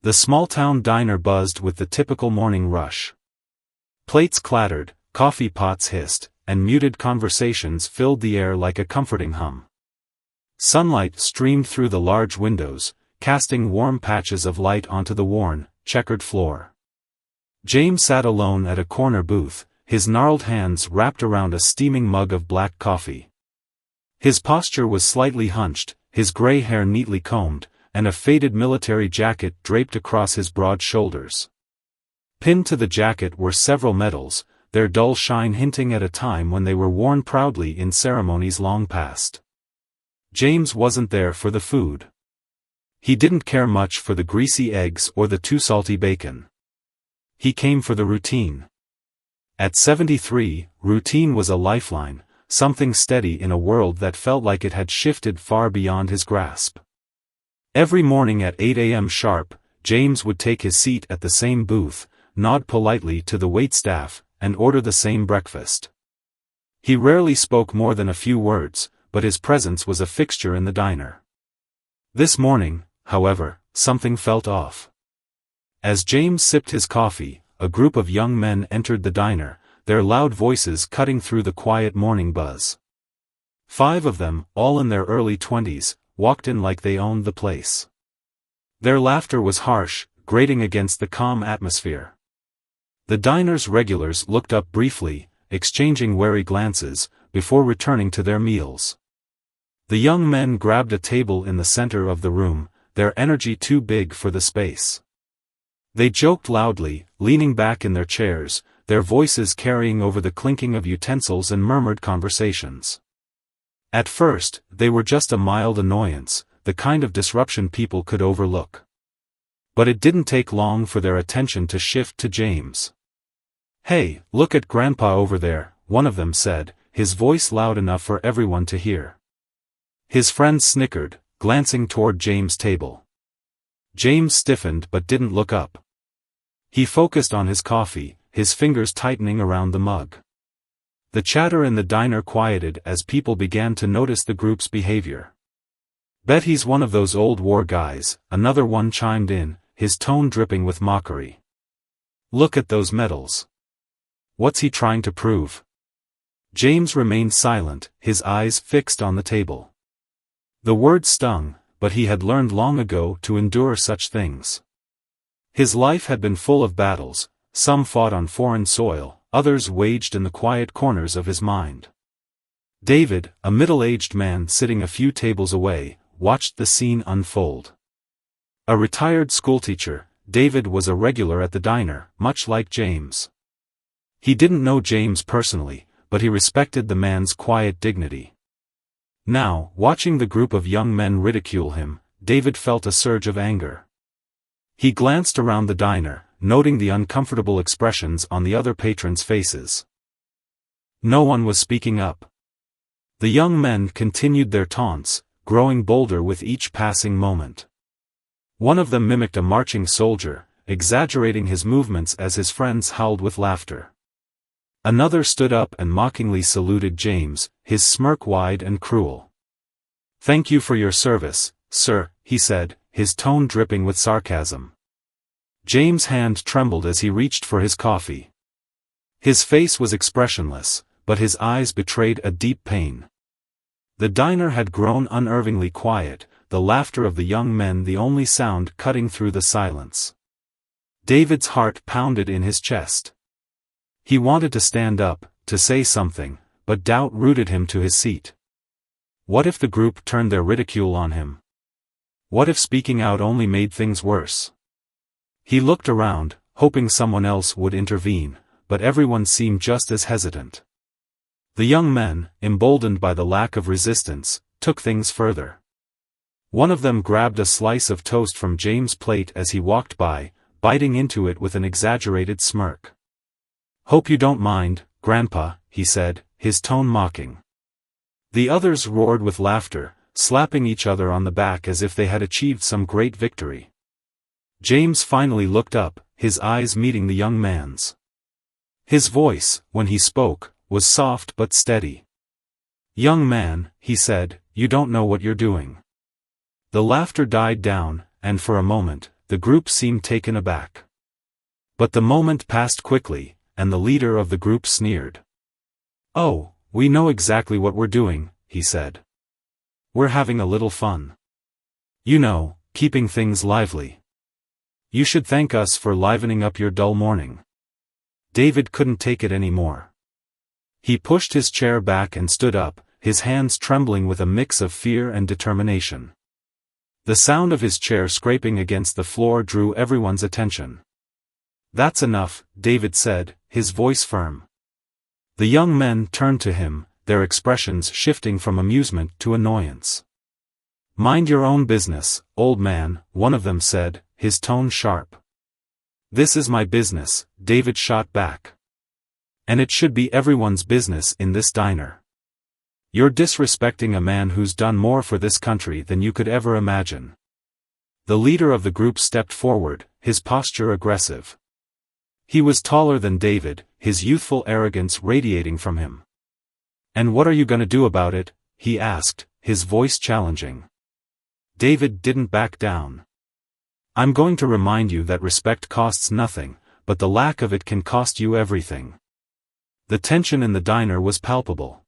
The small-town diner buzzed with the typical morning rush. Plates clattered, coffee pots hissed, and muted conversations filled the air like a comforting hum. Sunlight streamed through the large windows, casting warm patches of light onto the worn, checkered floor. James sat alone at a corner booth, his gnarled hands wrapped around a steaming mug of black coffee. His posture was slightly hunched, his gray hair neatly combed, and a faded military jacket draped across his broad shoulders. Pinned to the jacket were several medals, their dull shine hinting at a time when they were worn proudly in ceremonies long past. James wasn't there for the food. He didn't care much for the greasy eggs or the too salty bacon. He came for the routine. At 73, routine was a lifeline, something steady in a world that felt like it had shifted far beyond his grasp. Every morning at 8 a.m. sharp, James would take his seat at the same booth, nod politely to the waitstaff, and order the same breakfast. He rarely spoke more than a few words, but his presence was a fixture in the diner. This morning, however, something felt off. As James sipped his coffee, a group of young men entered the diner, their loud voices cutting through the quiet morning buzz. 5 of them, all in their early 20s, walked in like they owned the place. Their laughter was harsh, grating against the calm atmosphere. The diner's regulars looked up briefly, exchanging wary glances, before returning to their meals. The young men grabbed a table in the center of the room, their energy too big for the space. They joked loudly, leaning back in their chairs, their voices carrying over the clinking of utensils and murmured conversations. At first, they were just a mild annoyance, the kind of disruption people could overlook. But it didn't take long for their attention to shift to James. "Hey, look at Grandpa over there," one of them said, his voice loud enough for everyone to hear. His friend snickered, glancing toward James' table. James stiffened but didn't look up. He focused on his coffee, his fingers tightening around the mug. The chatter in the diner quieted as people began to notice the group's behavior. "Bet he's one of those old war guys," another one chimed in, his tone dripping with mockery. "Look at those medals. What's he trying to prove?" James remained silent, his eyes fixed on the table. The word stung, but he had learned long ago to endure such things. His life had been full of battles, some fought on foreign soil, others waged in the quiet corners of his mind. David, a middle-aged man sitting a few tables away, watched the scene unfold. A retired schoolteacher, David was a regular at the diner, much like James. He didn't know James personally, but he respected the man's quiet dignity. Now, watching the group of young men ridicule him, David felt a surge of anger. He glanced around the diner, noting the uncomfortable expressions on the other patrons' faces. No one was speaking up. The young men continued their taunts, growing bolder with each passing moment. One of them mimicked a marching soldier, exaggerating his movements as his friends howled with laughter. Another stood up and mockingly saluted James, his smirk wide and cruel. "Thank you for your service, sir," he said, his tone dripping with sarcasm. James' hand trembled as he reached for his coffee. His face was expressionless, but his eyes betrayed a deep pain. The diner had grown unnervingly quiet, the laughter of the young men the only sound cutting through the silence. David's heart pounded in his chest. He wanted to stand up, to say something, but doubt rooted him to his seat. What if the group turned their ridicule on him? What if speaking out only made things worse? He looked around, hoping someone else would intervene, but everyone seemed just as hesitant. The young men, emboldened by the lack of resistance, took things further. One of them grabbed a slice of toast from James' plate as he walked by, biting into it with an exaggerated smirk. "Hope you don't mind, Grandpa," he said, his tone mocking. The others roared with laughter, slapping each other on the back as if they had achieved some great victory. James finally looked up, his eyes meeting the young man's. His voice, when he spoke, was soft but steady. "Young man," he said, "you don't know what you're doing." The laughter died down, and for a moment, the group seemed taken aback. But the moment passed quickly, and the leader of the group sneered. "Oh, we know exactly what we're doing," he said. "We're having a little fun. You know, keeping things lively. You should thank us for livening up your dull morning." David couldn't take it any more. He pushed his chair back and stood up, his hands trembling with a mix of fear and determination. The sound of his chair scraping against the floor drew everyone's attention. "That's enough," David said, his voice firm. The young men turned to him, their expressions shifting from amusement to annoyance. "Mind your own business, old man," one of them said, his tone sharp. "This is my business," David shot back. "And it should be everyone's business in this diner. You're disrespecting a man who's done more for this country than you could ever imagine." The leader of the group stepped forward, his posture aggressive. He was taller than David, his youthful arrogance radiating from him. "And what are you going to do about it?" he asked, his voice challenging. David didn't back down. "I'm going to remind you that respect costs nothing, but the lack of it can cost you everything." The tension in the diner was palpable.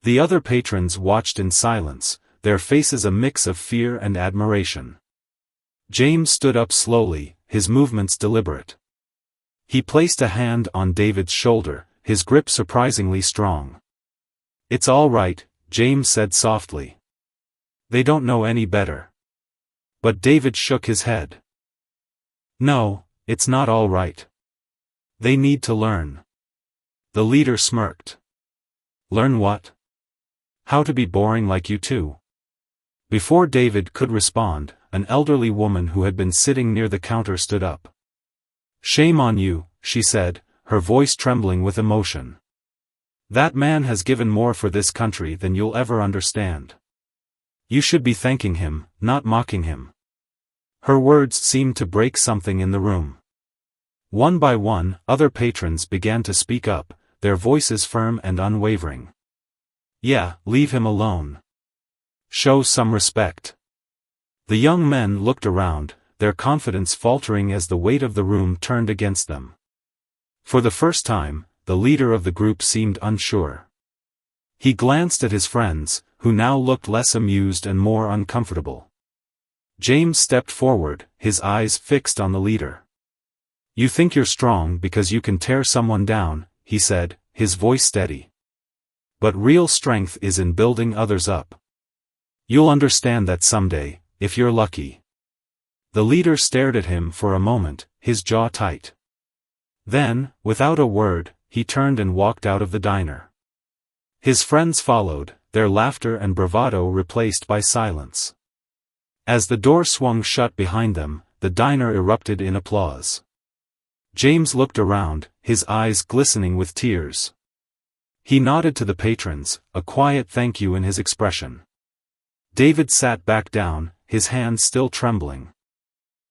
The other patrons watched in silence, their faces a mix of fear and admiration. James stood up slowly, his movements deliberate. He placed a hand on David's shoulder, his grip surprisingly strong. "It's all right," James said softly. "They don't know any better." But David shook his head. "No, it's not all right. They need to learn." The leader smirked. "Learn what? How to be boring like you two?" Before David could respond, an elderly woman who had been sitting near the counter stood up. "Shame on you," she said, her voice trembling with emotion. "That man has given more for this country than you'll ever understand. You should be thanking him, not mocking him." Her words seemed to break something in the room. One by one, other patrons began to speak up, their voices firm and unwavering. "Yeah, leave him alone. Show some respect." The young men looked around, their confidence faltering as the weight of the room turned against them. For the first time, the leader of the group seemed unsure. He glanced at his friends, who now looked less amused and more uncomfortable. James stepped forward, his eyes fixed on the leader. "You think you're strong because you can tear someone down," he said, his voice steady. "But real strength is in building others up. You'll understand that someday, if you're lucky." The leader stared at him for a moment, his jaw tight. Then, without a word, he turned and walked out of the diner. His friends followed, their laughter and bravado replaced by silence. As the door swung shut behind them, the diner erupted in applause. James looked around, his eyes glistening with tears. He nodded to the patrons, a quiet thank you in his expression. David sat back down, his hands still trembling.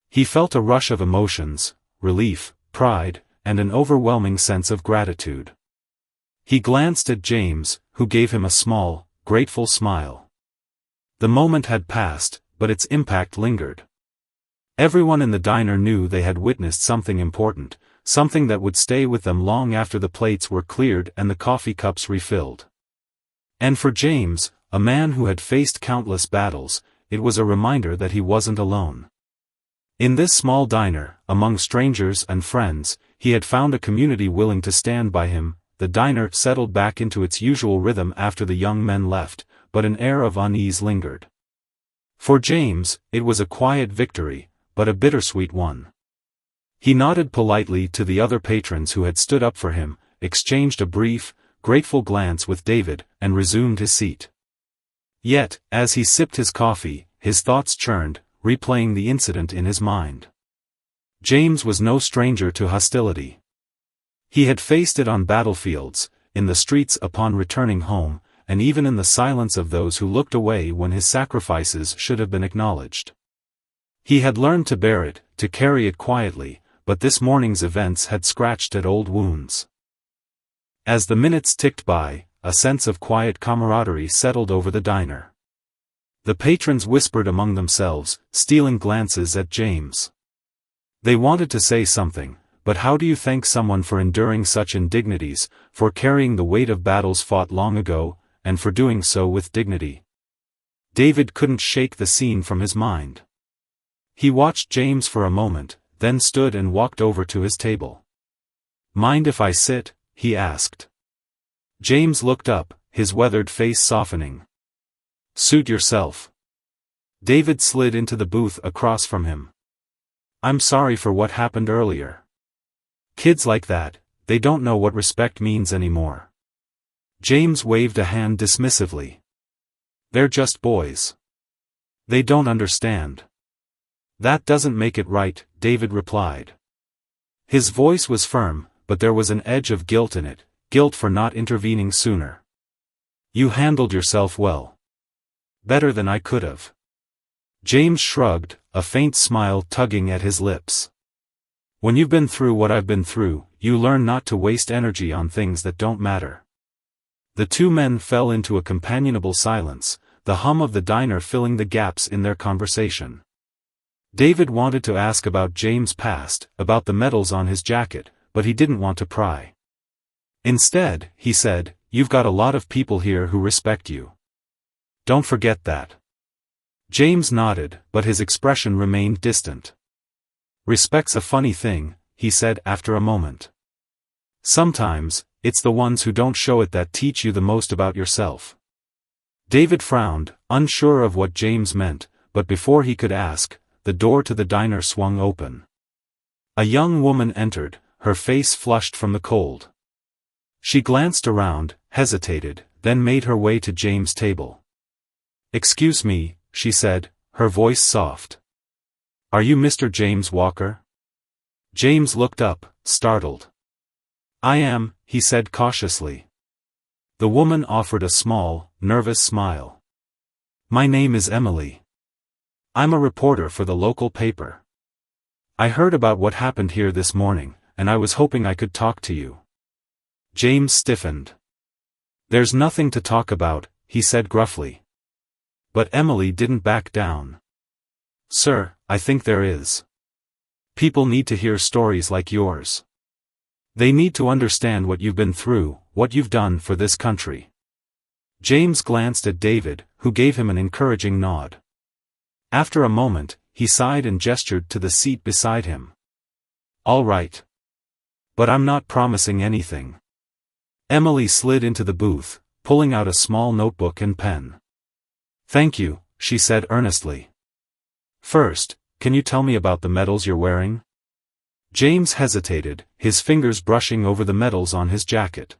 He felt a rush of emotions, relief, pride, and an overwhelming sense of gratitude. He glanced at James, who gave him a small, grateful smile. The moment had passed, but its impact lingered. Everyone in the diner knew they had witnessed something important, something that would stay with them long after the plates were cleared and the coffee cups refilled. And for James, a man who had faced countless battles, it was a reminder that he wasn't alone. In this small diner, among strangers and friends, he had found a community willing to stand by him. The diner settled back into its usual rhythm after the young men left, but an air of unease lingered. For James, it was a quiet victory, but a bittersweet one. He nodded politely to the other patrons who had stood up for him, exchanged a brief, grateful glance with David, and resumed his seat. Yet, as he sipped his coffee, his thoughts churned, replaying the incident in his mind. James was no stranger to hostility. He had faced it on battlefields, in the streets upon returning home, and even in the silence of those who looked away when his sacrifices should have been acknowledged. He had learned to bear it, to carry it quietly, but this morning's events had scratched at old wounds. As the minutes ticked by, a sense of quiet camaraderie settled over the diner. The patrons whispered among themselves, stealing glances at James. They wanted to say something, but how do you thank someone for enduring such indignities, for carrying the weight of battles fought long ago, and for doing so with dignity? David couldn't shake the scene from his mind. He watched James for a moment, then stood and walked over to his table. "Mind if I sit?" he asked. James looked up, his weathered face softening. "Suit yourself." David slid into the booth across from him. "I'm sorry for what happened earlier. Kids like that, they don't know what respect means anymore." James waved a hand dismissively. "They're just boys. They don't understand." "That doesn't make it right," David replied. His voice was firm, but there was an edge of guilt in it, guilt for not intervening sooner. "You handled yourself well. Better than I could have." James shrugged, a faint smile tugging at his lips. "When you've been through what I've been through, you learn not to waste energy on things that don't matter." The two men fell into a companionable silence, the hum of the diner filling the gaps in their conversation. David wanted to ask about James' past, about the medals on his jacket, but he didn't want to pry. Instead, he said, "You've got a lot of people here who respect you. Don't forget that." James nodded, but his expression remained distant. "Respect's a funny thing," he said after a moment. "Sometimes, it's the ones who don't show it that teach you the most about yourself." David frowned, unsure of what James meant, but before he could ask, the door to the diner swung open. A young woman entered, her face flushed from the cold. She glanced around, hesitated, then made her way to James' table. "Excuse me," she said, her voice soft. "Are you Mr. James Walker?" James looked up, startled. "I am," he said cautiously. The woman offered a small, nervous smile. "My name is Emily. I'm a reporter for the local paper. I heard about what happened here this morning, and I was hoping I could talk to you." James stiffened. "There's nothing to talk about," he said gruffly. But Emily didn't back down. "Sir, I think there is. People need to hear stories like yours. They need to understand what you've been through, what you've done for this country." James glanced at David, who gave him an encouraging nod. After a moment, he sighed and gestured to the seat beside him. "All right. But I'm not promising anything." Emily slid into the booth, pulling out a small notebook and pen. "Thank you," she said earnestly. "First, can you tell me about the medals you're wearing?" James hesitated, his fingers brushing over the medals on his jacket.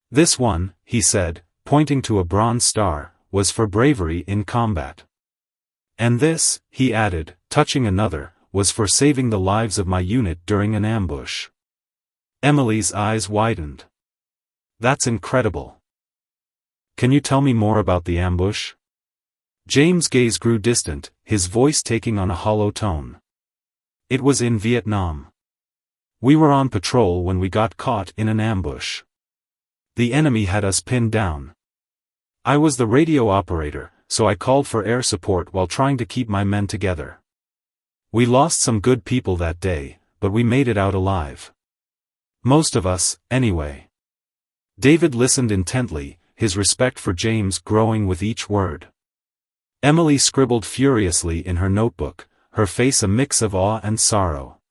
"This one," he said, pointing to a bronze star, "was for bravery in combat. And this," he added, touching another, "was for saving the lives of my unit during an ambush." Emily's eyes widened. "That's incredible. Can you tell me more about the ambush?" James' gaze grew distant, his voice taking on a hollow tone. "It was in Vietnam. We were on patrol when we got caught in an ambush. The enemy had us pinned down. I was the radio operator, so I called for air support while trying to keep my men together. We lost some good people that day, but we made it out alive. Most of us, anyway." David listened intently, his respect for James growing with each word. Emily scribbled furiously in her notebook, her face a mix of awe and sorrow.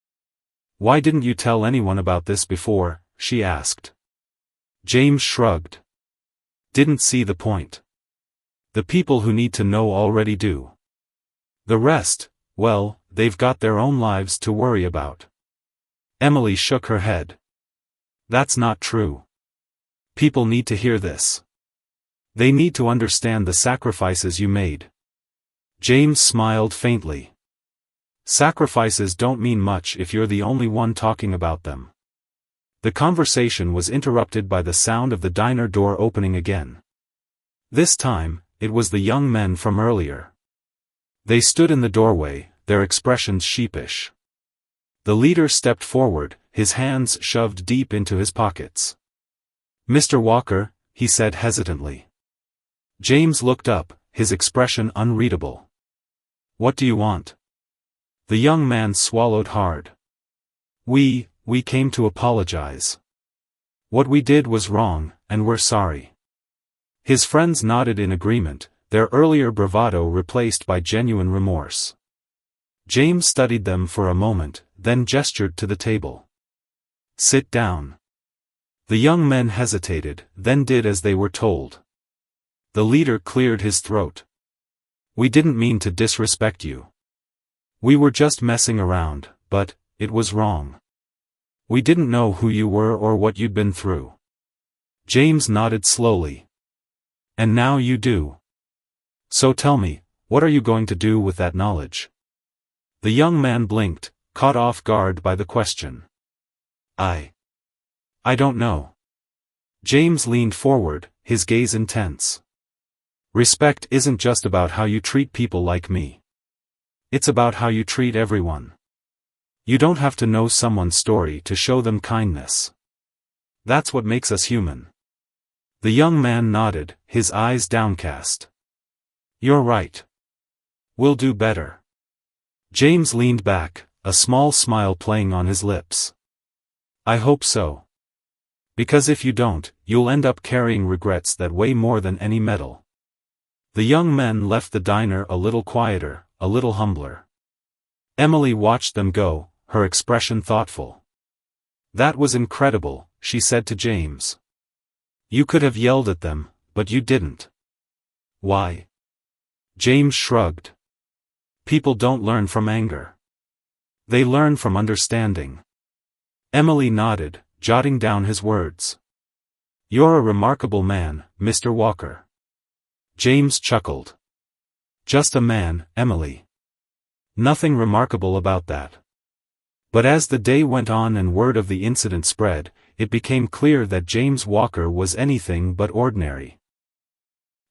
"Why didn't you tell anyone about this before?" she asked. James shrugged. "Didn't see the point. The people who need to know already do. The rest, well, they've got their own lives to worry about." Emily shook her head. "That's not true. People need to hear this. They need to understand the sacrifices you made." James smiled faintly. "Sacrifices don't mean much if you're the only one talking about them." The conversation was interrupted by the sound of the diner door opening again. This time, it was the young men from earlier. They stood in the doorway, their expressions sheepish. The leader stepped forward, his hands shoved deep into his pockets. "Mr. Walker," he said hesitantly. James looked up, his expression unreadable. "What do you want?" The young man swallowed hard. We came to apologize. What we did was wrong, and we're sorry. His friends nodded in agreement, their earlier bravado replaced by genuine remorse. James studied them for a moment, then gestured to the table. Sit down. The young men hesitated, then did as they were told. The leader cleared his throat. We didn't mean to disrespect you. We were just messing around, but it was wrong. We didn't know who you were or what you'd been through. James nodded slowly. And now you do. So tell me, what are you going to do with that knowledge? The young man blinked, caught off guard by the question. I don't know. James leaned forward, his gaze intense. Respect isn't just about how you treat people like me. It's about how you treat everyone. You don't have to know someone's story to show them kindness. That's what makes us human. The young man nodded, his eyes downcast. You're right. We'll do better. James leaned back, a small smile playing on his lips. I hope so. Because if you don't, you'll end up carrying regrets that weigh more than any medal. The young men left the diner a little quieter, a little humbler. Emily watched them go, her expression thoughtful. That was incredible, she said to James. You could have yelled at them, but you didn't. Why? James shrugged. People don't learn from anger. They learn from understanding. Emily nodded, jotting down his words. You're a remarkable man, Mr. Walker. James chuckled. Just a man, Emily. Nothing remarkable about that. But as the day went on and word of the incident spread, it became clear that James Walker was anything but ordinary.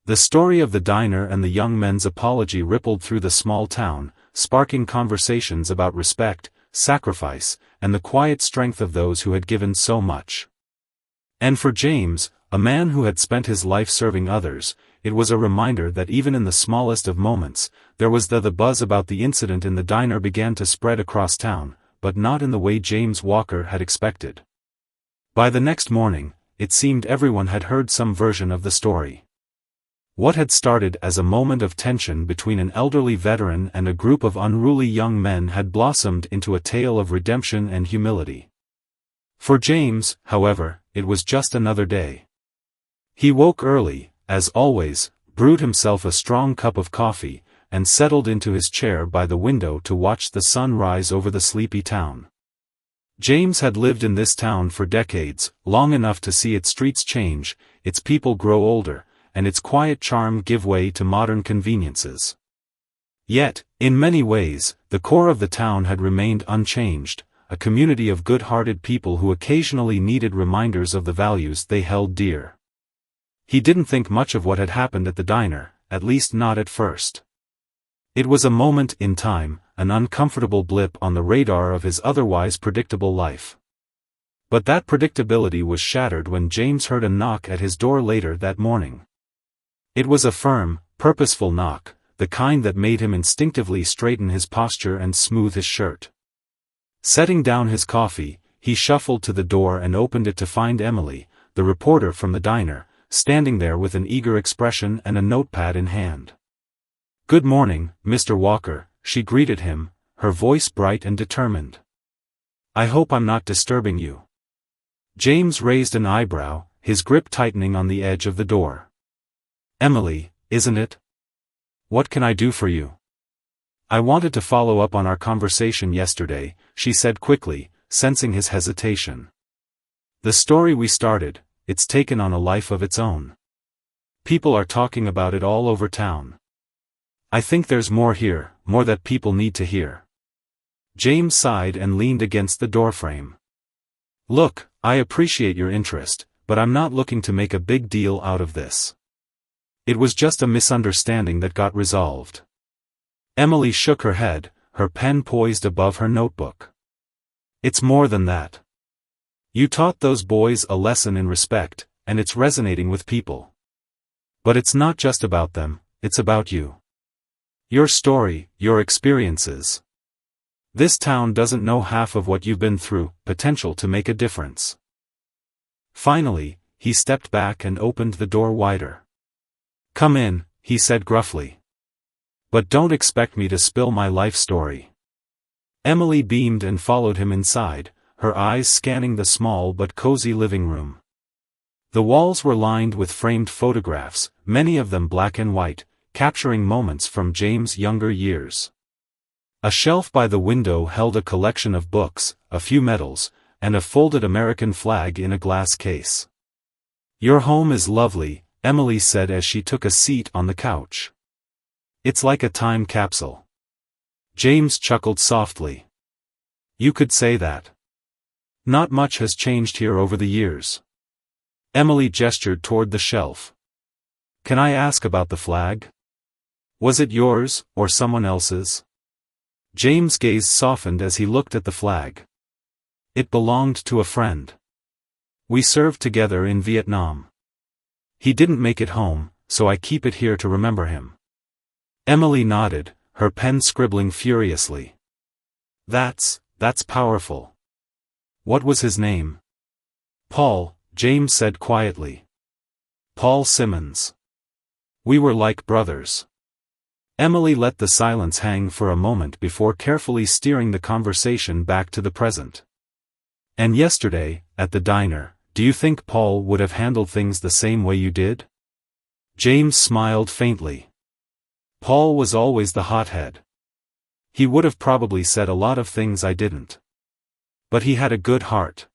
The story of the diner and the young men's apology rippled through the small town, sparking conversations about respect, sacrifice, and the quiet strength of those who had given so much. And for James, a man who had spent his life serving others, it was a reminder that even in the smallest of moments, there was the buzz about the incident in the diner began to spread across town, but not in the way James Walker had expected. By the next morning, it seemed everyone had heard some version of the story. What had started as a moment of tension between an elderly veteran and a group of unruly young men had blossomed into a tale of redemption and humility. For James, however, it was just another day. He woke early, as always, brewed himself a strong cup of coffee, and settled into his chair by the window to watch the sun rise over the sleepy town. James had lived in this town for decades, long enough to see its streets change, its people grow older, and its quiet charm give way to modern conveniences. Yet, in many ways, the core of the town had remained unchanged, a community of good-hearted people who occasionally needed reminders of the values they held dear. He didn't think much of what had happened at the diner, at least not at first. It was a moment in time, an uncomfortable blip on the radar of his otherwise predictable life. But that predictability was shattered when James heard a knock at his door later that morning. It was a firm, purposeful knock, the kind that made him instinctively straighten his posture and smooth his shirt. Setting down his coffee, he shuffled to the door and opened it to find Emily, the reporter from the diner, standing there with an eager expression and a notepad in hand. Good morning, Mr. Walker, she greeted him, her voice bright and determined. I hope I'm not disturbing you. James raised an eyebrow, his grip tightening on the edge of the door. Emily, isn't it? What can I do for you? I wanted to follow up on our conversation yesterday, she said quickly, sensing his hesitation. The story we started, it's taken on a life of its own. People are talking about it all over town. I think there's more here, more that people need to hear. James sighed and leaned against the doorframe. Look, I appreciate your interest, but I'm not looking to make a big deal out of this. It was just a misunderstanding that got resolved. Emily shook her head, her pen poised above her notebook. It's more than that. You taught those boys a lesson in respect, and it's resonating with people. But it's not just about them, it's about you. Your story, your experiences. This town doesn't know half of what you've been through, potential to make a difference. Finally, he stepped back and opened the door wider. Come in, he said gruffly. But don't expect me to spill my life story. Emily beamed and followed him inside, her eyes scanning the small but cozy living room. The walls were lined with framed photographs, many of them black and white, capturing moments from James' younger years. A shelf by the window held a collection of books, a few medals, and a folded American flag in a glass case. Your home is lovely, Emily said as she took a seat on the couch. It's like a time capsule. James chuckled softly. You could say that. Not much has changed here over the years. Emily gestured toward the shelf. Can I ask about the flag? Was it yours, or someone else's? James' gaze softened as he looked at the flag. It belonged to a friend. We served together in Vietnam. He didn't make it home, so I keep it here to remember him. Emily nodded, her pen scribbling furiously. That's powerful. What was his name? Paul, James said quietly. Paul Simmons. We were like brothers. Emily let the silence hang for a moment before carefully steering the conversation back to the present. And yesterday, at the diner, do you think Paul would have handled things the same way you did? James smiled faintly. Paul was always the hothead. He would have probably said a lot of things I didn't. But he had a good heart.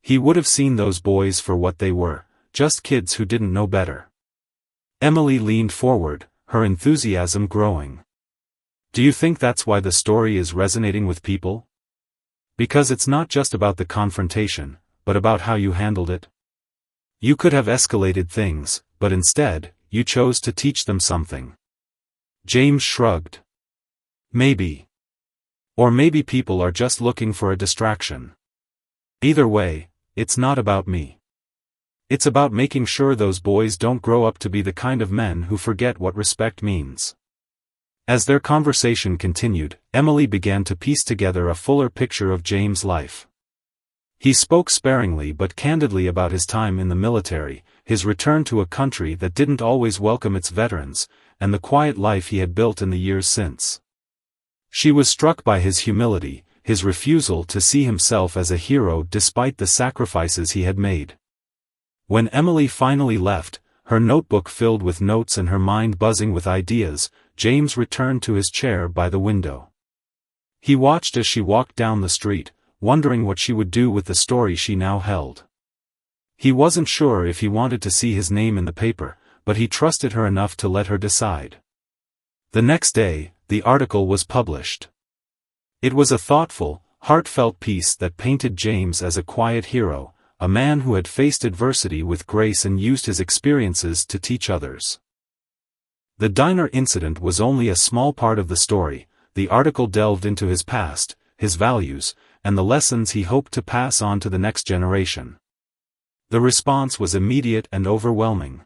He would have seen those boys for what they were, just kids who didn't know better. Emily leaned forward, her enthusiasm growing. Do you think that's why the story is resonating with people? Because it's not just about the confrontation, but about how you handled it. You could have escalated things, but instead, you chose to teach them something. James shrugged. Maybe. Or maybe people are just looking for a distraction. Either way, it's not about me. It's about making sure those boys don't grow up to be the kind of men who forget what respect means. As their conversation continued, Emily began to piece together a fuller picture of James' life. He spoke sparingly but candidly about his time in the military, his return to a country that didn't always welcome its veterans, and the quiet life he had built in the years since. She was struck by his humility, his refusal to see himself as a hero despite the sacrifices he had made. When Emily finally left, her notebook filled with notes and her mind buzzing with ideas, James returned to his chair by the window. He watched as she walked down the street, wondering what she would do with the story she now held. He wasn't sure if he wanted to see his name in the paper, but he trusted her enough to let her decide. The next day, the article was published. It was a thoughtful, heartfelt piece that painted James as a quiet hero, a man who had faced adversity with grace and used his experiences to teach others. The diner incident was only a small part of the story. The article delved into his past, his values, and the lessons he hoped to pass on to the next generation. The response was immediate and overwhelming.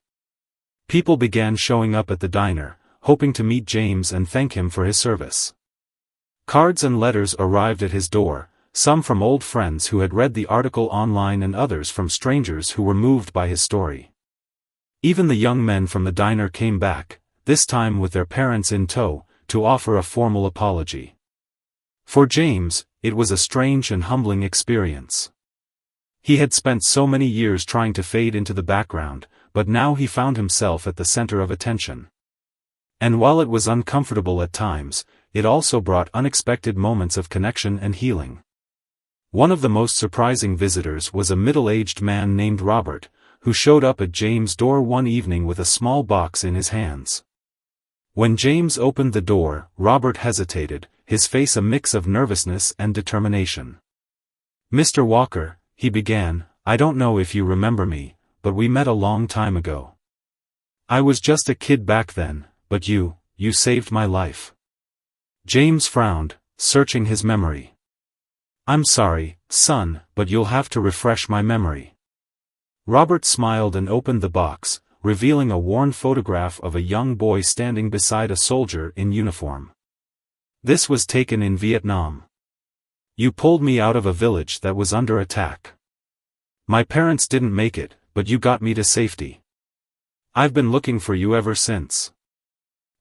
People began showing up at the diner, hoping to meet James and thank him for his service. Cards and letters arrived at his door, some from old friends who had read the article online and others from strangers who were moved by his story. Even the young men from the diner came back, this time with their parents in tow, to offer a formal apology. For James, it was a strange and humbling experience. He had spent so many years trying to fade into the background, but now he found himself at the center of attention. And while it was uncomfortable at times, it also brought unexpected moments of connection and healing. One of the most surprising visitors was a middle-aged man named Robert, who showed up at James' door one evening with a small box in his hands. When James opened the door, Robert hesitated, his face a mix of nervousness and determination. "Mr. Walker," he began, "I don't know if you remember me, but we met a long time ago. I was just a kid back then, but you saved my life." James frowned, searching his memory. "I'm sorry, son, but you'll have to refresh my memory." Robert smiled and opened the box, revealing a worn photograph of a young boy standing beside a soldier in uniform. This was taken in Vietnam. You pulled me out of a village that was under attack. My parents didn't make it, but you got me to safety. I've been looking for you ever since."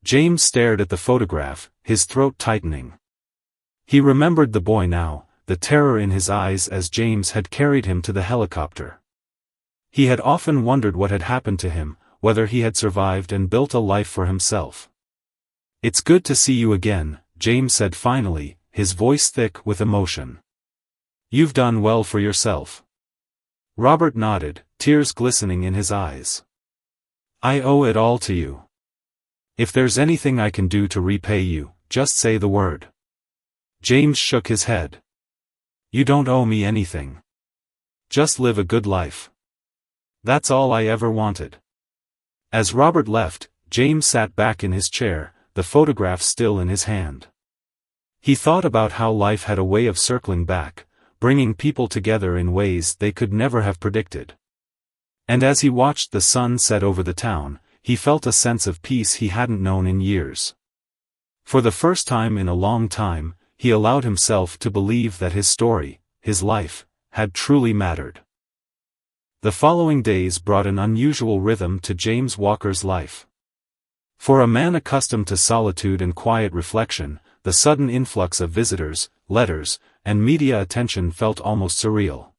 James stared at the photograph, his throat tightening. He remembered the boy now, the terror in his eyes as James had carried him to the helicopter. He had often wondered what had happened to him, whether he had survived and built a life for himself. "It's good to see you again," James said finally, his voice thick with emotion. "You've done well for yourself." Robert nodded, tears glistening in his eyes. "I owe it all to you. If there's anything I can do to repay you, just say the word." James shook his head. "You don't owe me anything. Just live a good life. That's all I ever wanted." As Robert left, James sat back in his chair, the photograph still in his hand. He thought about how life had a way of circling back, bringing people together in ways they could never have predicted. And as he watched the sun set over the town, he felt a sense of peace he hadn't known in years. For the first time in a long time, he allowed himself to believe that his story, his life, had truly mattered. The following days brought an unusual rhythm to James Walker's life. For a man accustomed to solitude and quiet reflection, the sudden influx of visitors, letters, and media attention felt almost surreal.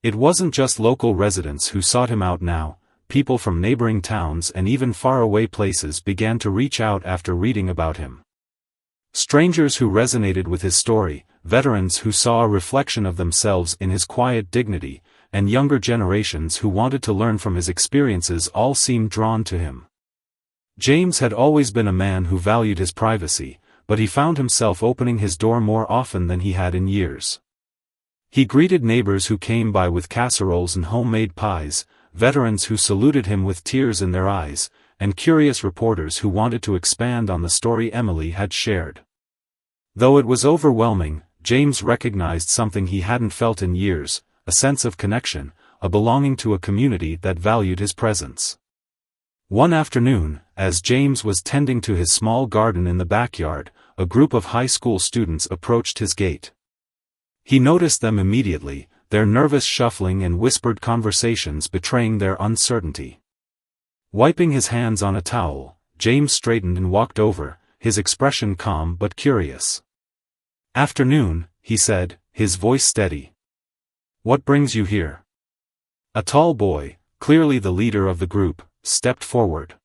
It wasn't just local residents who sought him out now, people from neighboring towns and even faraway places began to reach out after reading about him. Strangers who resonated with his story, veterans who saw a reflection of themselves in his quiet dignity, and younger generations who wanted to learn from his experiences all seemed drawn to him. James had always been a man who valued his privacy, but he found himself opening his door more often than he had in years. He greeted neighbors who came by with casseroles and homemade pies, veterans who saluted him with tears in their eyes, and curious reporters who wanted to expand on the story Emily had shared. Though it was overwhelming, James recognized something he hadn't felt in years, a sense of connection, a belonging to a community that valued his presence. One afternoon, as James was tending to his small garden in the backyard, a group of high school students approached his gate. He noticed them immediately, their nervous shuffling and whispered conversations betraying their uncertainty. Wiping his hands on a towel, James straightened and walked over, his expression calm but curious. "Afternoon," he said, his voice steady. "What brings you here?" A tall boy, clearly the leader of the group, stepped forward.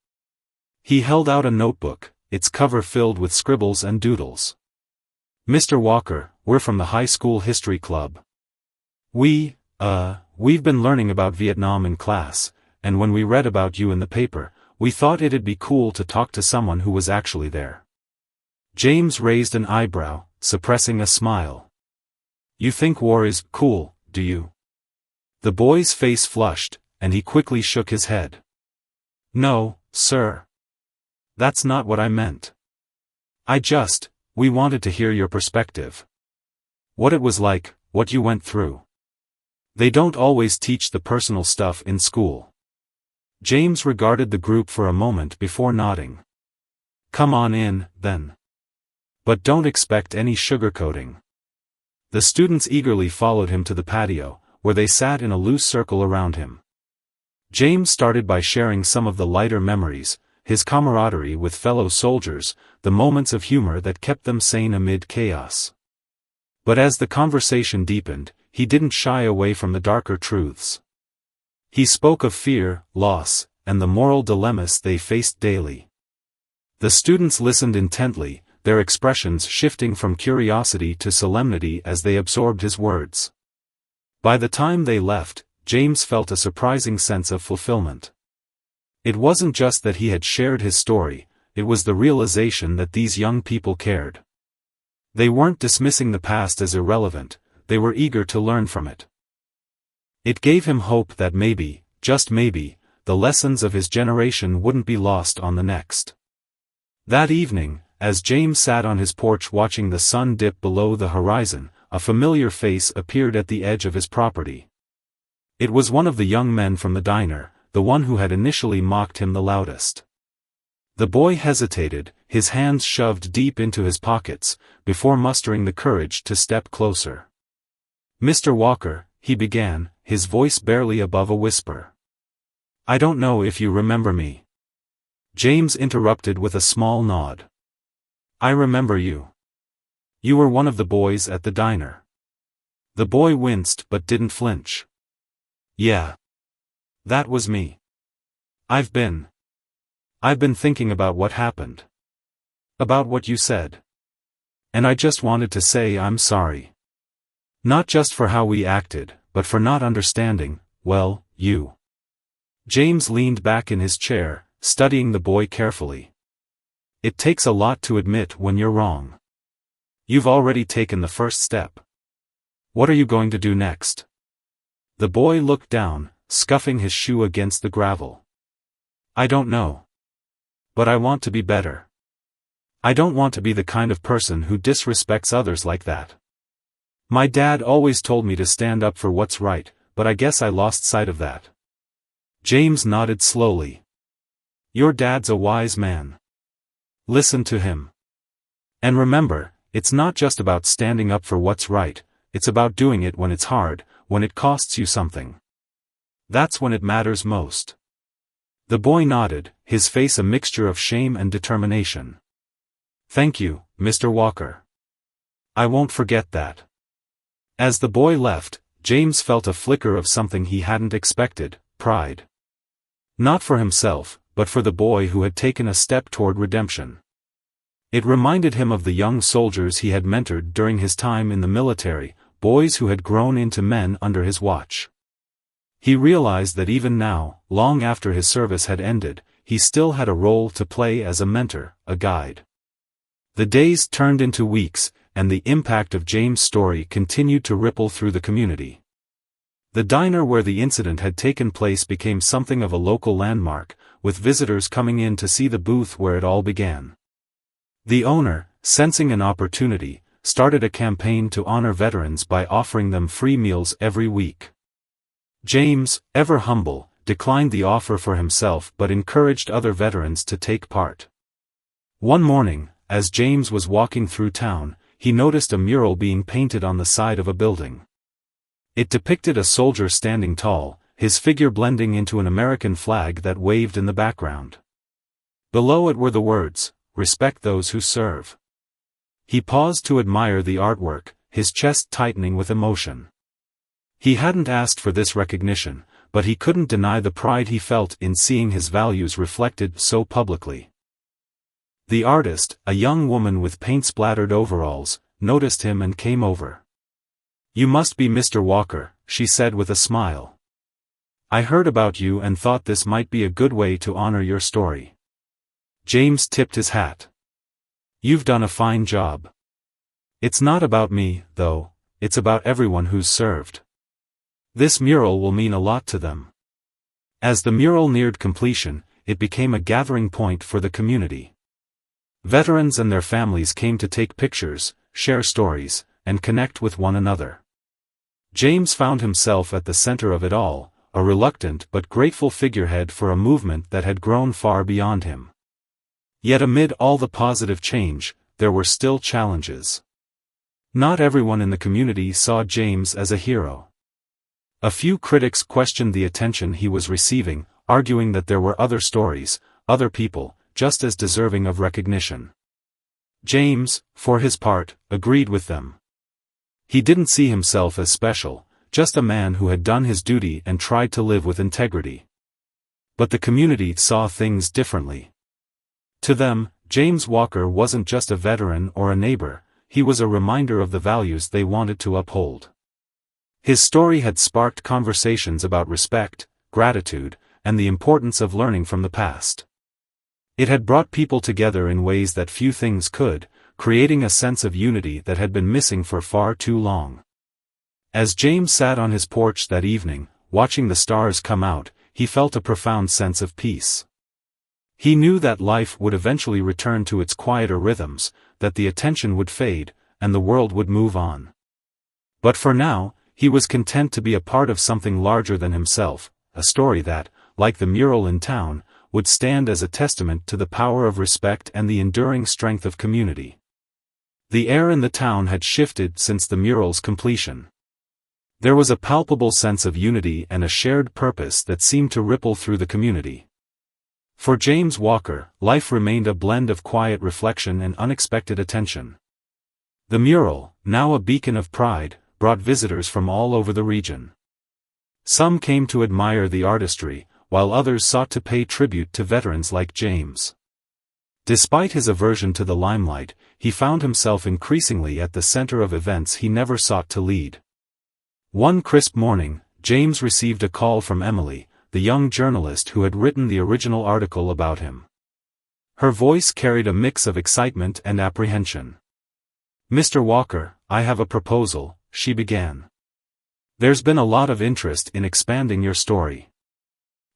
He held out a notebook, its cover filled with scribbles and doodles. "Mr. Walker, we're from the high school history club. We've been learning about Vietnam in class, and when we read about you in the paper, we thought it'd be cool to talk to someone who was actually there." James raised an eyebrow, suppressing a smile. "You think war is cool, do you?" The boy's face flushed, and he quickly shook his head. "No, sir. That's not what I meant. We wanted to hear your perspective. What it was like, what you went through. They don't always teach the personal stuff in school." James regarded the group for a moment before nodding. "Come on in, then. But don't expect any sugarcoating." The students eagerly followed him to the patio, where they sat in a loose circle around him. James started by sharing some of the lighter memories, his camaraderie with fellow soldiers, the moments of humor that kept them sane amid chaos. But as the conversation deepened, he didn't shy away from the darker truths. He spoke of fear, loss, and the moral dilemmas they faced daily. The students listened intently, their expressions shifting from curiosity to solemnity as they absorbed his words. By the time they left, James felt a surprising sense of fulfillment. It wasn't just that he had shared his story, it was the realization that these young people cared. They weren't dismissing the past as irrelevant, they were eager to learn from it. It gave him hope that maybe, just maybe, the lessons of his generation wouldn't be lost on the next. That evening, as James sat on his porch watching the sun dip below the horizon, a familiar face appeared at the edge of his property. It was one of the young men from the diner, the one who had initially mocked him the loudest. The boy hesitated, his hands shoved deep into his pockets, before mustering the courage to step closer. "Mr. Walker," he began, his voice barely above a whisper. "I don't know if you remember me." James interrupted with a small nod. "I remember you. You were one of the boys at the diner." The boy winced but didn't flinch. "Yeah. That was me. I've been thinking about what happened. About what you said. And I just wanted to say I'm sorry. Not just for how we acted, but for not understanding, well, you." James leaned back in his chair, studying the boy carefully. "It takes a lot to admit when you're wrong. You've already taken the first step. What are you going to do next?" The boy looked down, scuffing his shoe against the gravel. "I don't know. But I want to be better. I don't want to be the kind of person who disrespects others like that. My dad always told me to stand up for what's right, but I guess I lost sight of that." James nodded slowly. "Your dad's a wise man. Listen to him. And remember, it's not just about standing up for what's right, it's about doing it when it's hard, when it costs you something. That's when it matters most." The boy nodded, his face a mixture of shame and determination. "Thank you, Mr. Walker. I won't forget that." As the boy left, James felt a flicker of something he hadn't expected, pride. Not for himself, but for the boy who had taken a step toward redemption. It reminded him of the young soldiers he had mentored during his time in the military, boys who had grown into men under his watch. He realized that even now, long after his service had ended, he still had a role to play as a mentor, a guide. The days turned into weeks, and the impact of James' story continued to ripple through the community. The diner where the incident had taken place became something of a local landmark, with visitors coming in to see the booth where it all began. The owner, sensing an opportunity, started a campaign to honor veterans by offering them free meals every week. James, ever humble, declined the offer for himself but encouraged other veterans to take part. One morning, as James was walking through town, he noticed a mural being painted on the side of a building. It depicted a soldier standing tall, his figure blending into an American flag that waved in the background. Below it were the words, "Respect those who serve." He paused to admire the artwork, his chest tightening with emotion. He hadn't asked for this recognition, but he couldn't deny the pride he felt in seeing his values reflected so publicly. The artist, a young woman with paint-splattered overalls, noticed him and came over. "You must be Mr. Walker," she said with a smile. "I heard about you and thought this might be a good way to honor your story." James tipped his hat. "You've done a fine job. It's not about me, though, it's about everyone who's served. This mural will mean a lot to them." As the mural neared completion, it became a gathering point for the community. Veterans and their families came to take pictures, share stories, and connect with one another. James found himself at the center of it all, a reluctant but grateful figurehead for a movement that had grown far beyond him. Yet amid all the positive change, there were still challenges. Not everyone in the community saw James as a hero. A few critics questioned the attention he was receiving, arguing that there were other stories, other people, just as deserving of recognition. James, for his part, agreed with them. He didn't see himself as special, just a man who had done his duty and tried to live with integrity. But the community saw things differently. To them, James Walker wasn't just a veteran or a neighbor, he was a reminder of the values they wanted to uphold. His story had sparked conversations about respect, gratitude, and the importance of learning from the past. It had brought people together in ways that few things could, creating a sense of unity that had been missing for far too long. As James sat on his porch that evening, watching the stars come out, he felt a profound sense of peace. He knew that life would eventually return to its quieter rhythms, that the attention would fade, and the world would move on. But for now, he was content to be a part of something larger than himself, a story that, like the mural in town, would stand as a testament to the power of respect and the enduring strength of community. The air in the town had shifted since the mural's completion. There was a palpable sense of unity and a shared purpose that seemed to ripple through the community. For James Walker, life remained a blend of quiet reflection and unexpected attention. The mural, now a beacon of pride, brought visitors from all over the region. Some came to admire the artistry, while others sought to pay tribute to veterans like James. Despite his aversion to the limelight, he found himself increasingly at the center of events he never sought to lead. One crisp morning, James received a call from Emily, the young journalist who had written the original article about him. Her voice carried a mix of excitement and apprehension. "Mr. Walker, I have a proposal," she began. "There's been a lot of interest in expanding your story.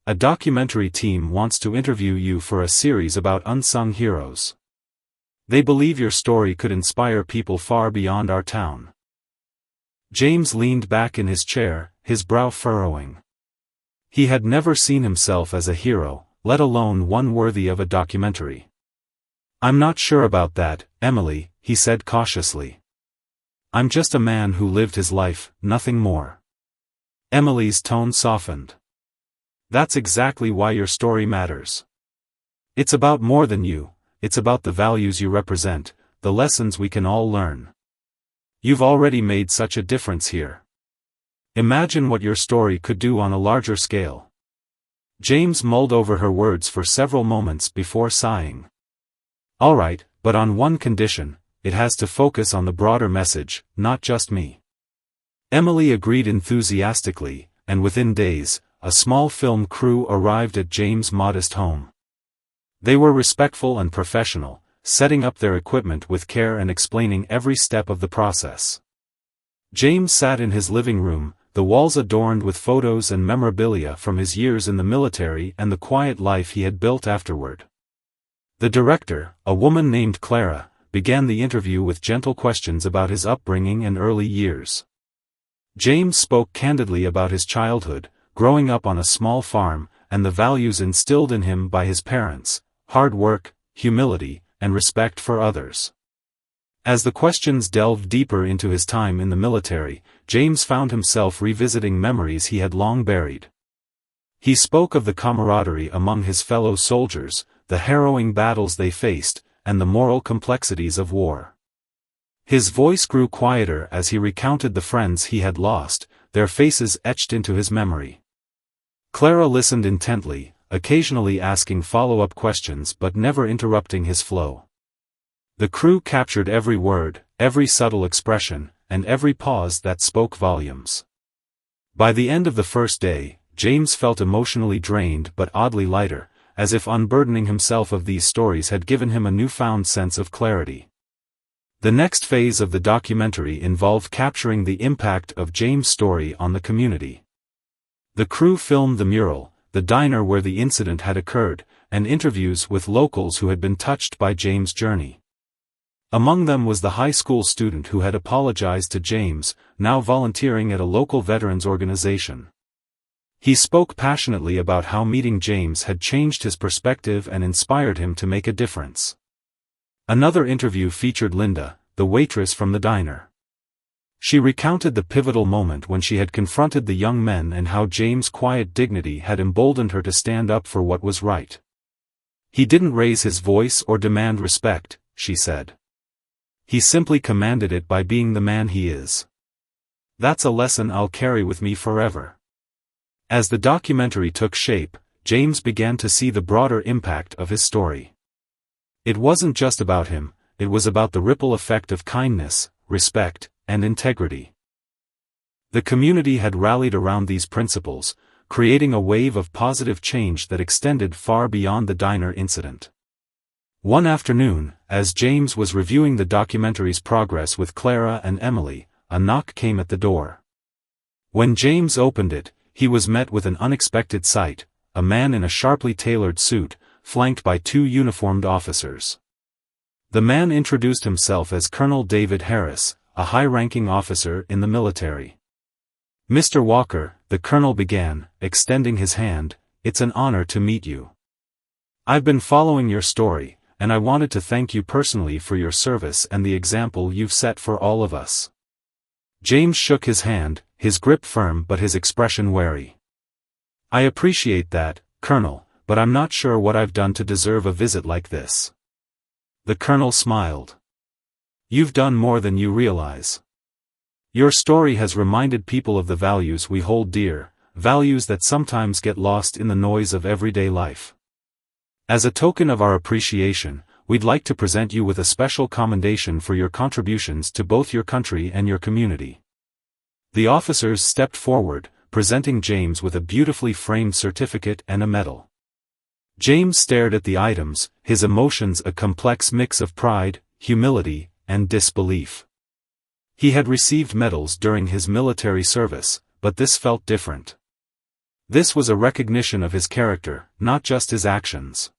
A documentary team wants to interview you for a series about unsung heroes. They believe your story could inspire people far beyond our town." James leaned back in his chair, his brow furrowing. He had never seen himself as a hero, let alone one worthy of a documentary. "I'm not sure about that, Emily," he said cautiously. "I'm just a man who lived his life, nothing more." Emily's tone softened. "That's exactly why your story matters. It's about more than you, it's about the values you represent, the lessons we can all learn. You've already made such a difference here. Imagine what your story could do on a larger scale." James mulled over her words for several moments before sighing. "All right, but on one condition: it has to focus on the broader message, not just me." Emily agreed enthusiastically, and within days, a small film crew arrived at James' modest home. They were respectful and professional, setting up their equipment with care and explaining every step of the process. James sat in his living room, the walls adorned with photos and memorabilia from his years in the military and the quiet life he had built afterward. The director, a woman named Clara, began the interview with gentle questions about his upbringing and early years. James spoke candidly about his childhood, growing up on a small farm, and the values instilled in him by his parents: hard work, humility, and respect for others. As the questions delved deeper into his time in the military, James found himself revisiting memories he had long buried. He spoke of the camaraderie among his fellow soldiers, the harrowing battles they faced, and the moral complexities of war. His voice grew quieter as he recounted the friends he had lost, their faces etched into his memory. Clara listened intently, occasionally asking follow-up questions but never interrupting his flow. The crew captured every word, every subtle expression, and every pause that spoke volumes. By the end of the first day, James felt emotionally drained but oddly lighter, as if unburdening himself of these stories had given him a newfound sense of clarity. The next phase of the documentary involved capturing the impact of James' story on the community. The crew filmed the mural, the diner where the incident had occurred, and interviews with locals who had been touched by James' journey. Among them was the high school student who had apologized to James, now volunteering at a local veterans organization. He spoke passionately about how meeting James had changed his perspective and inspired him to make a difference. Another interview featured Linda, the waitress from the diner. She recounted the pivotal moment when she had confronted the young men and how James' quiet dignity had emboldened her to stand up for what was right. "He didn't raise his voice or demand respect," she said. "He simply commanded it by being the man he is. That's a lesson I'll carry with me forever." As the documentary took shape, James began to see the broader impact of his story. It wasn't just about him, it was about the ripple effect of kindness, respect, and integrity. The community had rallied around these principles, creating a wave of positive change that extended far beyond the diner incident. One afternoon, as James was reviewing the documentary's progress with Clara and Emily, a knock came at the door. When James opened it, he was met with an unexpected sight: a man in a sharply tailored suit, flanked by two uniformed officers. The man introduced himself as Colonel David Harris, a high-ranking officer in the military. "Mr. Walker," the colonel began, extending his hand, "it's an honor to meet you. I've been following your story, and I wanted to thank you personally for your service and the example you've set for all of us. James shook his hand, his grip firm but his expression wary. I appreciate that, Colonel, but I'm not sure what I've done to deserve a visit like this. The Colonel smiled. You've done more than you realize. Your story has reminded people of the values we hold dear, values that sometimes get lost in the noise of everyday life. As a token of our appreciation, we'd like to present you with a special commendation for your contributions to both your country and your community. The officers stepped forward, presenting James with a beautifully framed certificate and a medal. James stared at the items, his emotions a complex mix of pride, humility, and disbelief. He had received medals during his military service, but this felt different. This was a recognition of his character, not just his actions.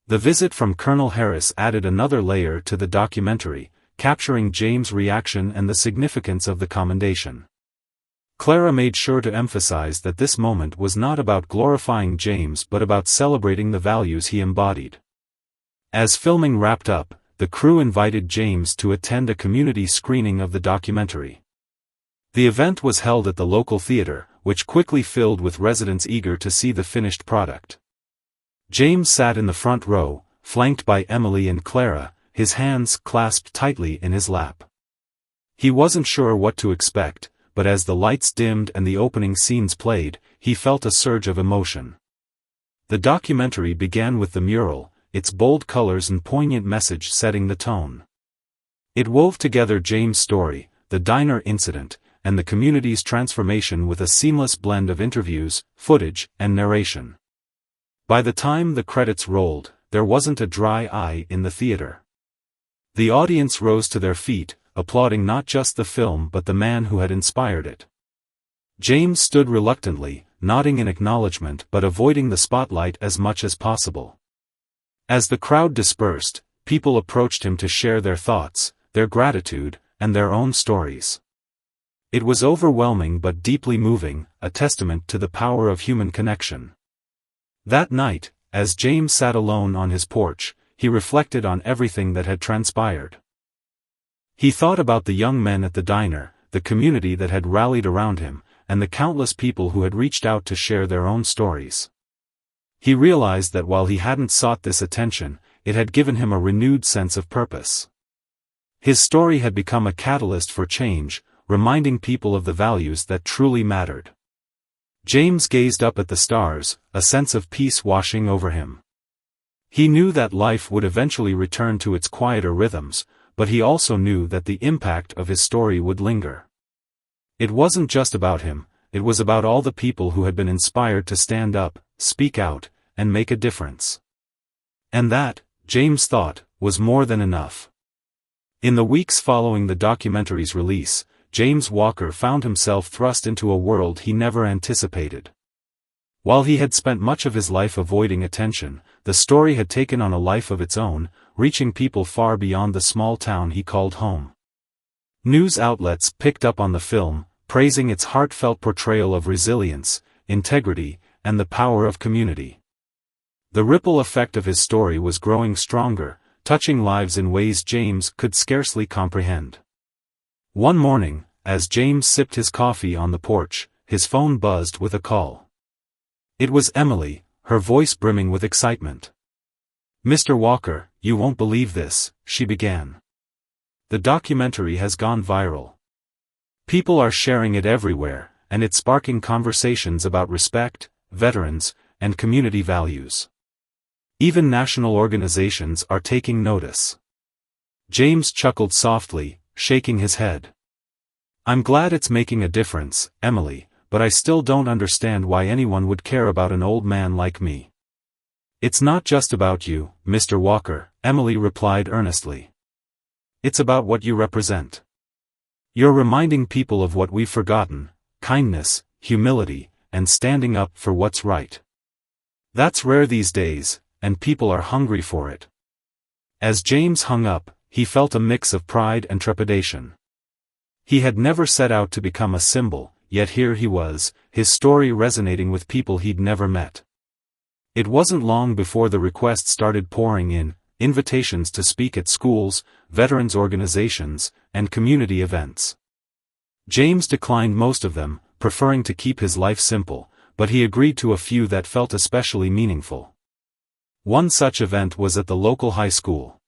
The visit from Colonel Harris added another layer to the documentary, capturing James' reaction and the significance of the commendation. Clara made sure to emphasize that this moment was not about glorifying James but about celebrating the values he embodied. As filming wrapped up, the crew invited James to attend a community screening of the documentary. The event was held at the local theater, which quickly filled with residents eager to see the finished product. James sat in the front row, flanked by Emily and Clara, his hands clasped tightly in his lap. He wasn't sure what to expect, but as the lights dimmed and the opening scenes played, he felt a surge of emotion. The documentary began with the mural, its bold colors and poignant message setting the tone. It wove together James' story, the diner incident, and the community's transformation with a seamless blend of interviews, footage, and narration. By the time the credits rolled, there wasn't a dry eye in the theater. The audience rose to their feet, applauding not just the film but the man who had inspired it. James stood reluctantly, nodding in acknowledgement but avoiding the spotlight as much as possible. As the crowd dispersed, people approached him to share their thoughts, their gratitude, and their own stories. It was overwhelming but deeply moving, a testament to the power of human connection. That night, as James sat alone on his porch, he reflected on everything that had transpired. He thought about the young men at the diner, the community that had rallied around him, and the countless people who had reached out to share their own stories. He realized that while he hadn't sought this attention, it had given him a renewed sense of purpose. His story had become a catalyst for change, reminding people of the values that truly mattered. James gazed up at the stars, a sense of peace washing over him. He knew that life would eventually return to its quieter rhythms, but he also knew that the impact of his story would linger. It wasn't just about him, it was about all the people who had been inspired to stand up, speak out, and make a difference. And that, James thought, was more than enough. In the weeks following the documentary's release, James Walker found himself thrust into a world he never anticipated. While he had spent much of his life avoiding attention, the story had taken on a life of its own, reaching people far beyond the small town he called home. News outlets picked up on the film, praising its heartfelt portrayal of resilience, integrity, and the power of community. The ripple effect of his story was growing stronger, touching lives in ways James could scarcely comprehend. One morning, as James sipped his coffee on the porch, his phone buzzed with a call. It was Emily, her voice brimming with excitement. "Mr. Walker, you won't believe this," she began. "The documentary has gone viral. People are sharing it everywhere, and it's sparking conversations about respect, veterans, and community values. Even national organizations are taking notice." James chuckled softly, shaking his head. "I'm glad it's making a difference, Emily, but I still don't understand why anyone would care about an old man like me." "It's not just about you, Mr. Walker," Emily replied earnestly. "It's about what you represent. You're reminding people of what we've forgotten: kindness, humility, and standing up for what's right. That's rare these days, and people are hungry for it." As James hung up, he felt a mix of pride and trepidation. He had never set out to become a symbol, yet here he was, his story resonating with people he'd never met. It wasn't long before the requests started pouring in, invitations to speak at schools, veterans organizations, and community events. James declined most of them, preferring to keep his life simple, but he agreed to a few that felt especially meaningful. One such event was at the local high school.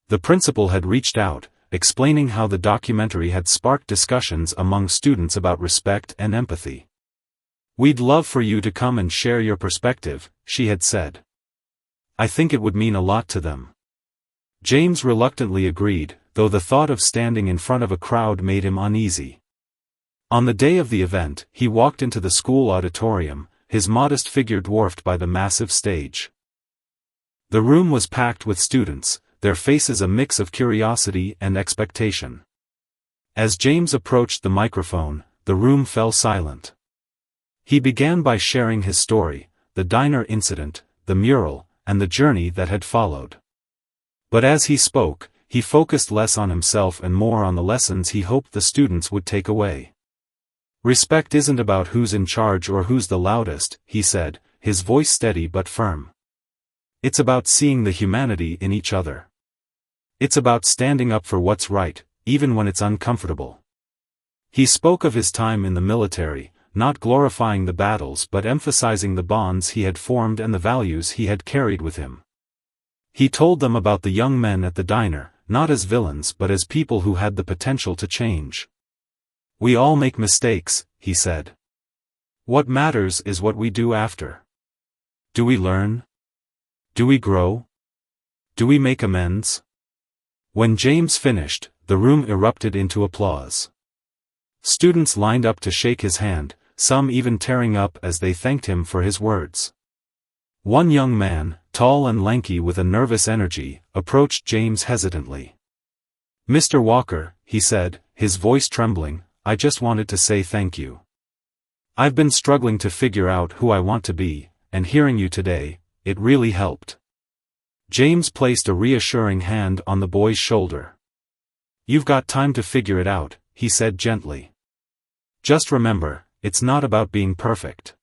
The principal had reached out, explaining how the documentary had sparked discussions among students about respect and empathy. "We'd love for you to come and share your perspective," she had said. "I think it would mean a lot to them." James reluctantly agreed, though the thought of standing in front of a crowd made him uneasy. On the day of the event, he walked into the school auditorium, his modest figure dwarfed by the massive stage. The room was packed with students, their faces a mix of curiosity and expectation. As James approached the microphone, the room fell silent. He began by sharing his story, the diner incident, the mural, and the journey that had followed. But as he spoke, he focused less on himself and more on the lessons he hoped the students would take away. "Respect isn't about who's in charge or who's the loudest," he said, his voice steady but firm. "It's about seeing the humanity in each other. It's about standing up for what's right, even when it's uncomfortable." He spoke of his time in the military, not glorifying the battles but emphasizing the bonds he had formed and the values he had carried with him. He told them about the young men at the diner, not as villains but as people who had the potential to change. "We all make mistakes," he said. "What matters is what we do after. Do we learn? Do we grow? Do we make amends?" When James finished, the room erupted into applause. Students lined up to shake his hand, some even tearing up as they thanked him for his words. One young man, tall and lanky with a nervous energy, approached James hesitantly. "Mr. Walker," he said, his voice trembling, "I just wanted to say thank you. I've been struggling to figure out who I want to be, and hearing you today, it really helped." James placed a reassuring hand on the boy's shoulder. "You've got time to figure it out," he said gently. "Just remember, it's not about being perfect.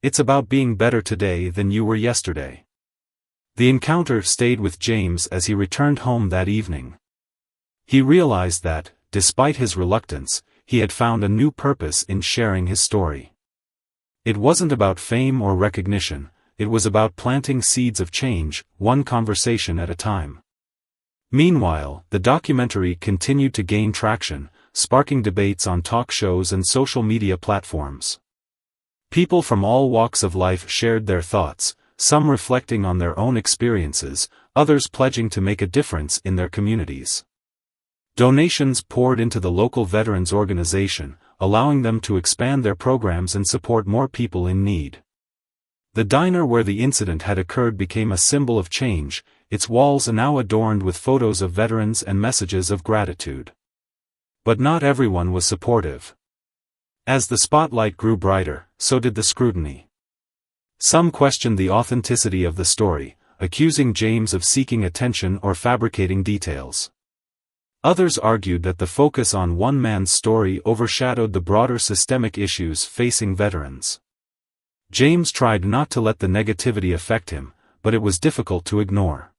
It's about being better today than you were yesterday." The encounter stayed with James as he returned home that evening. He realized that, despite his reluctance, he had found a new purpose in sharing his story. It wasn't about fame or recognition, it was about planting seeds of change, one conversation at a time. Meanwhile, the documentary continued to gain traction, sparking debates on talk shows and social media platforms. People from all walks of life shared their thoughts, some reflecting on their own experiences, others pledging to make a difference in their communities. Donations poured into the local veterans organization, allowing them to expand their programs and support more people in need. The diner where the incident had occurred became a symbol of change, its walls are now adorned with photos of veterans and messages of gratitude. But not everyone was supportive. As the spotlight grew brighter, so did the scrutiny. Some questioned the authenticity of the story, accusing James of seeking attention or fabricating details. Others argued that the focus on one man's story overshadowed the broader systemic issues facing veterans. James tried not to let the negativity affect him, but it was difficult to ignore.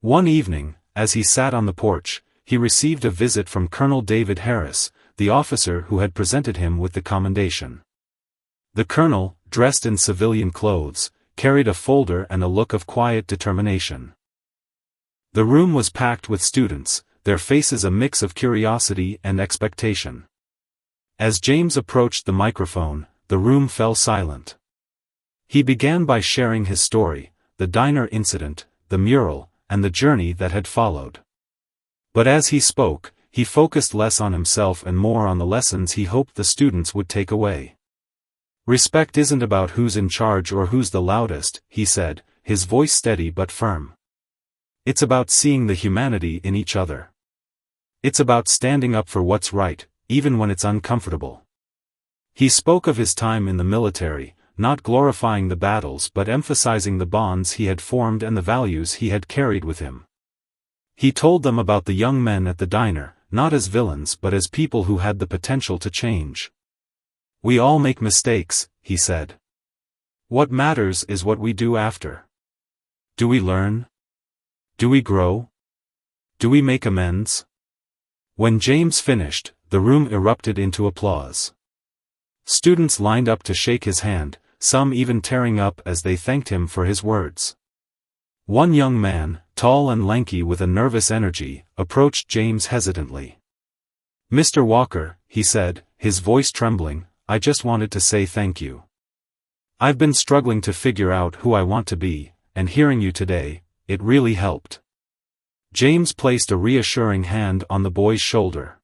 One evening, as he sat on the porch, he received a visit from Colonel David Harris, the officer who had presented him with the commendation. The colonel, dressed in civilian clothes, carried a folder and a look of quiet determination. The room was packed with students, their faces a mix of curiosity and expectation. As James approached the microphone, the room fell silent. He began by sharing his story, the diner incident, the mural, and the journey that had followed. But as he spoke, he focused less on himself and more on the lessons he hoped the students would take away. "Respect isn't about who's in charge or who's the loudest," he said, his voice steady but firm. "It's about seeing the humanity in each other. It's about standing up for what's right, even when it's uncomfortable." He spoke of his time in the military, not glorifying the battles but emphasizing the bonds he had formed and the values he had carried with him. He told them about the young men at the diner, not as villains but as people who had the potential to change. "We all make mistakes," he said. What matters is what we do after. Do we learn? Do we grow? Do we make amends? When James finished, the room erupted into applause. Students lined up to shake his hand, some even tearing up as they thanked him for his words. One young man, tall and lanky with a nervous energy, approached James hesitantly. "Mr. Walker," he said, his voice trembling, "I just wanted to say thank you. I've been struggling to figure out who I want to be, and hearing you today, it really helped." James placed a reassuring hand on the boy's shoulder.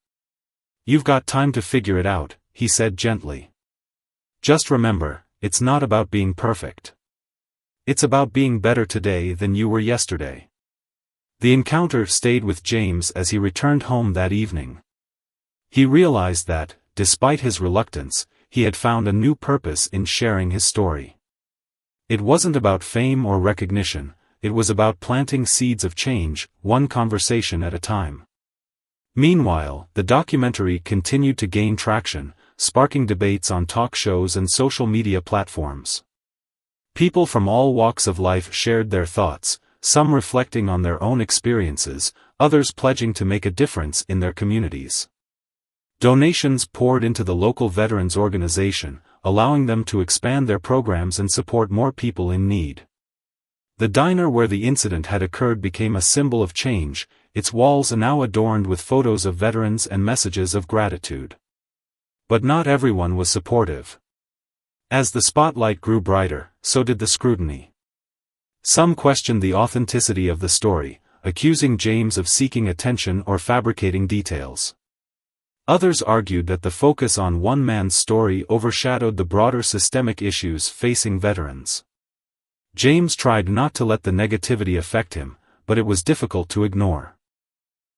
"You've got time to figure it out," he said gently. "Just remember, it's not about being perfect. It's about being better today than you were yesterday." The encounter stayed with James as he returned home that evening. He realized that, despite his reluctance, he had found a new purpose in sharing his story. It wasn't about fame or recognition, it was about planting seeds of change, one conversation at a time. Meanwhile, the documentary continued to gain traction, sparking debates on talk shows and social media platforms. People from all walks of life shared their thoughts, some reflecting on their own experiences, others pledging to make a difference in their communities. Donations poured into the local veterans organization, allowing them to expand their programs and support more people in need. The diner where the incident had occurred became a symbol of change, its walls are now adorned with photos of veterans and messages of gratitude. But not everyone was supportive. As the spotlight grew brighter, so did the scrutiny. Some questioned the authenticity of the story, accusing James of seeking attention or fabricating details. Others argued that the focus on one man's story overshadowed the broader systemic issues facing veterans. James tried not to let the negativity affect him, but it was difficult to ignore.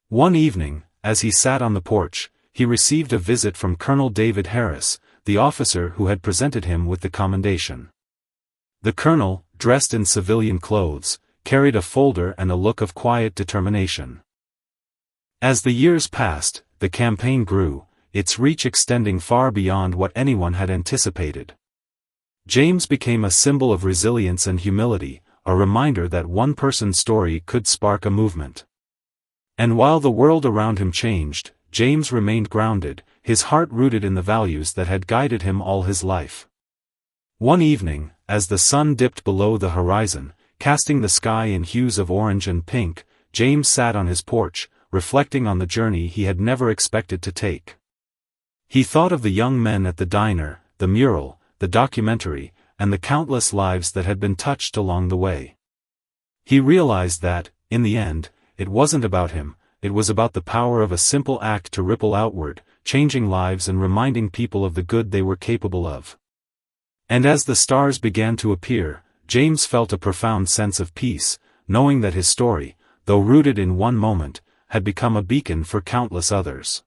One evening, as he sat on the porch, he received a visit from Colonel David Harris, the officer who had presented him with the commendation. The colonel, dressed in civilian clothes, carried a folder and a look of quiet determination. As the years passed, the campaign grew, its reach extending far beyond what anyone had anticipated. James became a symbol of resilience and humility, a reminder that one person's story could spark a movement. And while the world around him changed, James remained grounded, his heart rooted in the values that had guided him all his life. One evening, as the sun dipped below the horizon, casting the sky in hues of orange and pink, James sat on his porch, reflecting on the journey he had never expected to take. He thought of the young men at the diner, the mural, the documentary, and the countless lives that had been touched along the way. He realized that, in the end, it wasn't about him, it was about the power of a simple act to ripple outward, changing lives and reminding people of the good they were capable of. And as the stars began to appear, James felt a profound sense of peace, knowing that his story, though rooted in one moment, had become a beacon for countless others.